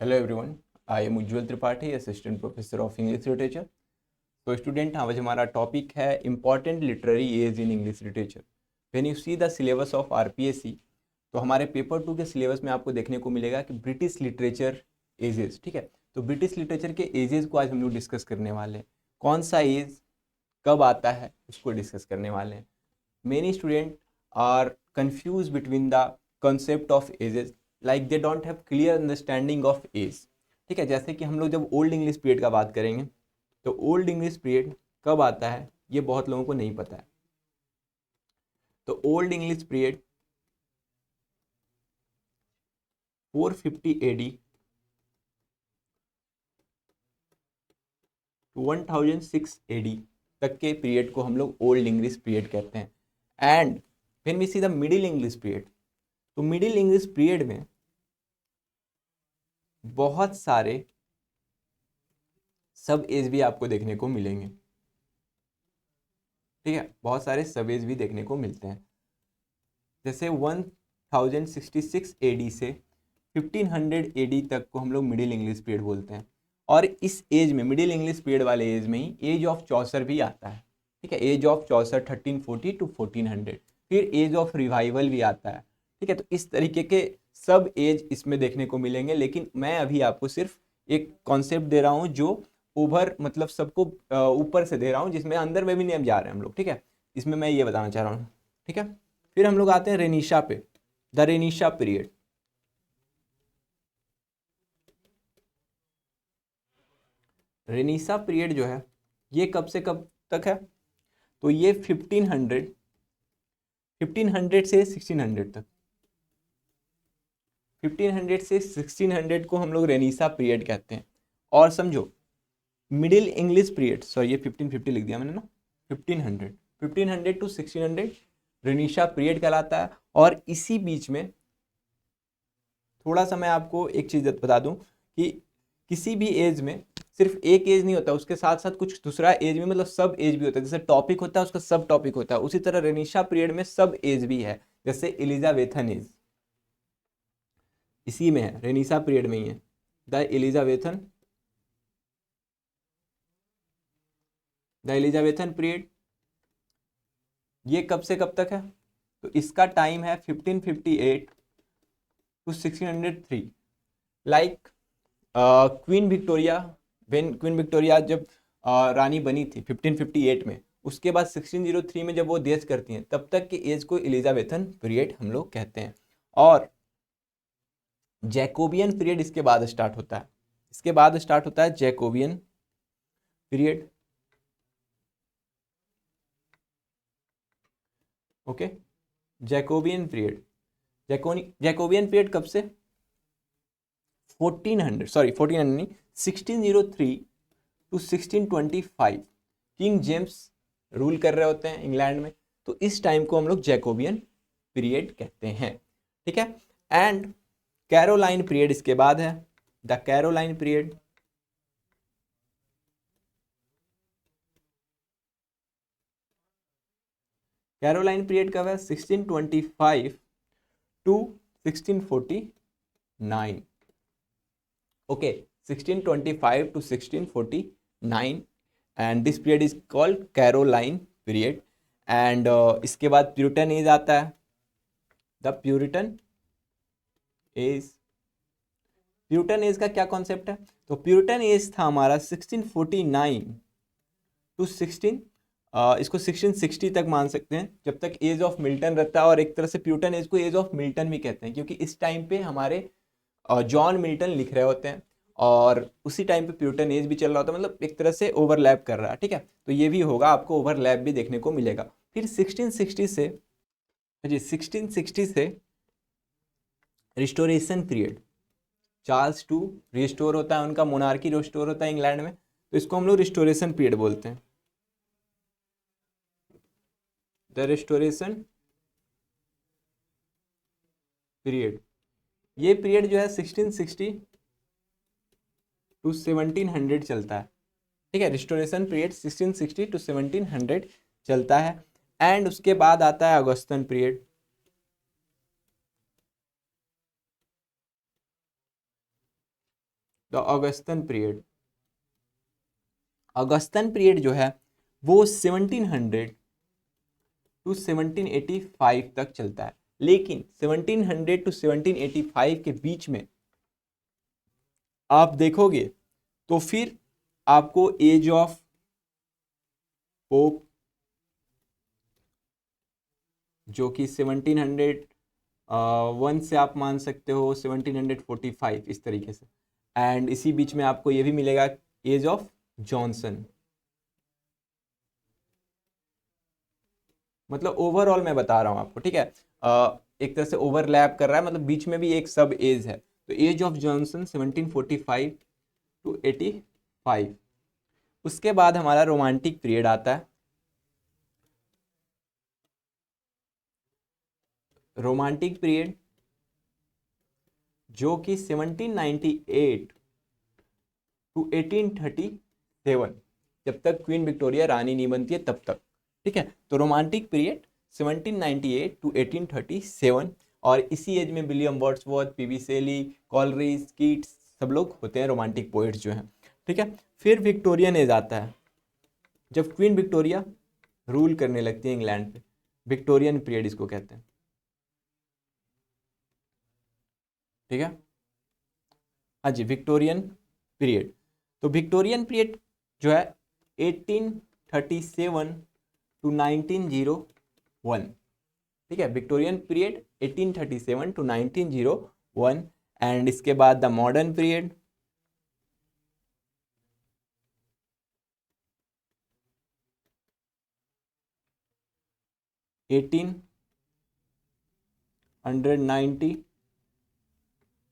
Hello everyone, I am Ujjwal Tripathi, Assistant Professor of English Literature. तो student आज हमारा topic है important literary age in English literature. When you see the syllabus of RPSC, तो हमारे paper 2 के syllabus में आपको देखने को मिलेगा कि ब्रिटिश लिटरेचर एजेस, ठीक है। तो ब्रिटिश लिटरेचर के एजेस को आज हम लोग डिस्कस करने वाले हैं। कौन सा एज कब आता है उसको डिस्कस करने वाले हैं। Many student are confuse between the concept of ages, like they don't have clear understanding of age, ठीक है। जैसे कि हम लोग जब ओल्ड इंग्लिश पीरियड का बात करेंगे तो ओल्ड इंग्लिश पीरियड कब आता है ये बहुत लोगों को नहीं पता है। तो old English period 450 AD to 1006 AD तक के पीरियड को हम लोग ओल्ड इंग्लिश पीरियड कहते हैं। And when we see the middle English period, तो मिडिल इंग्लिश पीरियड में बहुत सारे सब एज भी आपको देखने को मिलेंगे, ठीक है। बहुत सारे सब एज भी देखने को मिलते हैं। जैसे 1066 एडी से 1500 एडी तक को हम लोग मिडिल इंग्लिश पीरियड बोलते हैं। और इस एज में, मिडिल इंग्लिश पीरियड वाले एज में ही एज ऑफ चौसर भी आता है, ठीक है। एज ऑफ चौसर 1340 टू 1400, फिर एज ऑफ रिवाइवल भी आता है, ठीक है। तो इस तरीके के सब एज इसमें देखने को मिलेंगे। लेकिन मैं अभी आपको सिर्फ एक कॉन्सेप्ट दे रहा हूँ जो ओवर मतलब सबको ऊपर से दे रहा हूँ, जिसमें अंदर में भी नहीं हम जा रहे हैं हम लोग, ठीक है। इसमें मैं ये बताना चाह रहा हूँ, ठीक है। फिर हम लोग आते हैं रेनिशा पे, द रेनिशा पीरियड। रेनिशा पीरियड जो है ये कब से कब तक है, तो ये 1500 से 1600 तक, 1500 से 1600 को हम लोग रेनिशा पीरियड कहते हैं। और समझो मिडिल इंग्लिश पीरियड, सॉरी ये 1550 लिख दिया मैंने ना, 1500 टू 1600 रेनिशा पीरियड कहलाता है। और इसी बीच में थोड़ा सा मैं आपको एक चीज़ बता दूं कि किसी भी एज में सिर्फ एक एज नहीं होता, उसके साथ साथ कुछ दूसरा एज भी, मतलब सब एज भी होता है। जैसे टॉपिक होता है उसका सब टॉपिक होता है, उसी तरह रेनिशा पीरियड में सब एज भी है। जैसे एलिजाबेथन एज इसी में है, रेनिशा पीरियड में ही है, द एलिजाबेथन पीरियड। ये कब से कब तक है, तो इसका टाइम है 1558 to 1603। Like Queen Victoria, Queen Victoria जब रानी बनी थी 1558 में, उसके बाद 1603 में जब वो डेथ करती हैं, तब तक की एज को एलिजाबेथन पीरियड हम लोग कहते हैं। और जैकोबियन पीरियड इसके बाद स्टार्ट होता है, इसके बाद स्टार्ट होता है Jacobean period, okay. Jacobean period, Jacobean period कब से, 1400 नहीं, 1603 टू 1625 किंग जेम्स रूल कर रहे होते हैं इंग्लैंड में, तो इस टाइम को हम लोग जैकोबियन पीरियड कहते हैं, ठीक है। एंड कैरोलाइन पीरियड इसके बाद है, the Caroline period. Caroline period कब है, 1625 to 1649, okay, 1625 to 1649, and this period is called Caroline period. And इसके बाद प्यूरिटन एज आता है, the Puritan age. Puritan age का क्या कॉन्सेप्ट है, तो प्यूरिटन एज था हमारा 1649 टू 16 इसको 1660 तक मान सकते हैं, जब तक एज ऑफ मिल्टन रहता है। और एक तरह से प्यूरिटन एज को एज ऑफ मिल्टन भी कहते हैं, क्योंकि इस टाइम पे हमारे जॉन मिल्टन लिख रहे होते हैं और उसी टाइम पे प्यूरिटन एज भी चल रहा होता है, मतलब एक तरह से ओवरलैप कर रहा है, ठीक है। तो ये भी होगा, आपको ओवरलैप भी देखने को मिलेगा। फिर 1660 से, जी 1660 से restoration period, Charles to restore होता है, उनका मोनार्की रिस्टोर होता है इंग्लैंड में, तो इसको हम लोग रिस्टोरेशन पीरियड बोलते हैं, द रिस्टोरेशन पीरियड। ये पीरियड जो है 1660 टू 1700 चलता है, ठीक है। रिस्टोरेशन पीरियड 1660 टू 1700 चलता है। एंड उसके बाद आता है Augustan period, the Augustan period, Augustan period जो है वो 1700 टू 1785 तक चलता है। लेकिन 1700 टू 1785 के बीच में आप देखोगे तो फिर आपको एज ऑफ पोप जो कि 1701 से आप मान सकते हो 1745 इस तरीके से, एंड इसी बीच में आपको ये भी मिलेगा एज ऑफ जॉनसन। मतलब ओवरऑल मैं बता रहा हूँ आपको, ठीक है, एक तरह से ओवरलैप कर रहा है, मतलब बीच में भी एक सब एज है। तो एज ऑफ जॉनसन 1745 टू 85। उसके बाद हमारा रोमांटिक पीरियड आता है। रोमांटिक पीरियड जो कि 1798 टू 1837, जब तक क्वीन विक्टोरिया रानी नहीं बनती है तब तक, ठीक है। तो रोमांटिक पीरियड 1798 टू 1837, और इसी एज में विलियम वर्ड्सवर्थ, पीबी शेली, कॉलरिज, कीट्स सब लोग होते हैं रोमांटिक पोइट्स जो हैं, ठीक है। फिर विक्टोरियन एज आता है, जब क्वीन विक्टोरिया रूल करने लगती है इंग्लैंड पे, विक्टोरियन पीरियड इसको कहते हैं, ठीक है। हाँ जी, विक्टोरियन पीरियड। तो विक्टोरियन पीरियड जो है 1837 टू 1901, ठीक है। विक्टोरियन पीरियड 1837 टू 1901, एंड इसके बाद द मॉडर्न पीरियड 1890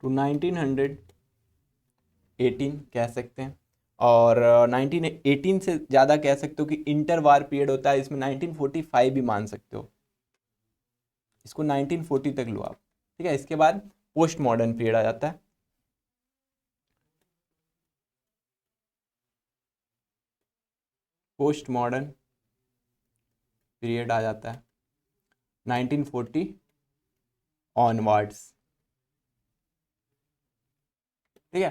टू 1918 कह सकते हैं, और 1918 से ज़्यादा कह सकते हो कि इंटर वार पीरियड होता है, इसमें 1945 भी मान सकते हो, इसको 1940 तक लो आप, ठीक है। इसके बाद पोस्ट मॉडर्न पीरियड आ जाता है। पोस्ट मॉडर्न पीरियड आ जाता है 1940 ऑनवर्ड्स, ठीक है।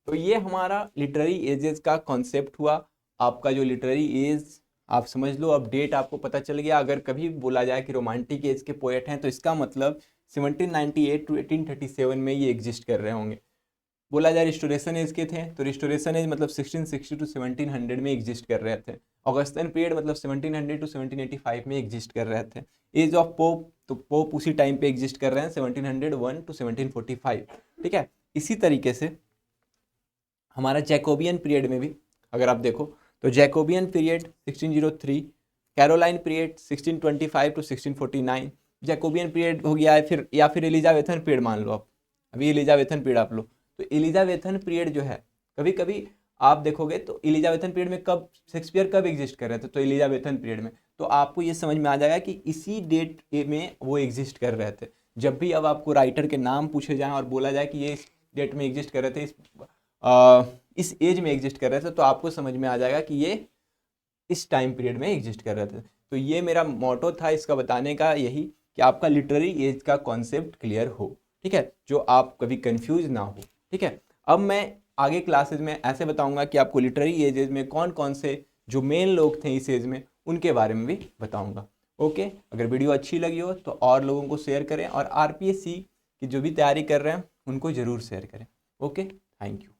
तो ये हमारा लिटरेरी एजेस का कॉन्सेप्ट हुआ। आपका जो लिटरेरी एज आप समझ लो, अब डेट आपको पता चल गया। अगर कभी बोला जाए कि रोमांटिक एज के पोएट हैं तो इसका मतलब 1798 टू 1837 में ये एग्जिस्ट कर रहे होंगे। बोला जाए रिस्टोरेशन एज के थे तो रिस्टोरेशन एज मतलब 1660 टू 1700 में एग्जिस्ट कर रहे थे। ऑगस्टन पीरियड मतलब 1700 टू 1785 में एग्जिस्ट कर रहे थे। एज ऑफ पोप, तो पोप उसी टाइम पे एग्जिस्ट कर रहे हैं 1701 टू 1745, ठीक है। इसी तरीके से हमारा जैकोबियन पीरियड में भी अगर आप देखो तो Jacobean period 1603, Caroline period 1625 to 1649, Jacobean period हो गया है। फिर या फिर एलिजाबेथन पीरियड मान लो आप, अभी एलिजाबेथन पीरियड आप लो, तो एलिजाबेथन पीरियड जो है कभी कभी आप देखोगे तो एलिजाबेथन पीरियड में कब शेक्सपियर कब एग्जिस्ट कर रहे थे, तो एलिजाबेथन पीरियड में। तो आपको ये समझ में आ जाएगा कि इसी डेट में वो एग्जिस्ट कर रहे थे। जब भी अब आपको राइटर के नाम पूछे जाएं और बोला जाए कि ये इस डेट में एग्जिस्ट कर रहे थे, इस एज में एग्जिस्ट कर रहे थे, तो आपको समझ में आ जाएगा कि ये इस टाइम पीरियड में एग्जिस्ट कर रहे थे। तो ये मेरा मोटो था इसका बताने का, यही कि आपका लिटरेरी एज का कॉन्सेप्ट क्लियर हो, ठीक है, जो आप कभी कंफ्यूज ना हो, ठीक है। अब मैं आगे क्लासेज में ऐसे बताऊंगा कि आपको लिटरेरी एजेस में कौन कौन से जो मेन लोग थे इस एज में उनके बारे में भी बताऊंगा। ओके, अगर वीडियो अच्छी लगी हो तो और लोगों को शेयर करें, और आरपीएससी की जो भी तैयारी कर रहे हैं उनको ज़रूर शेयर करें। Okay, thank you.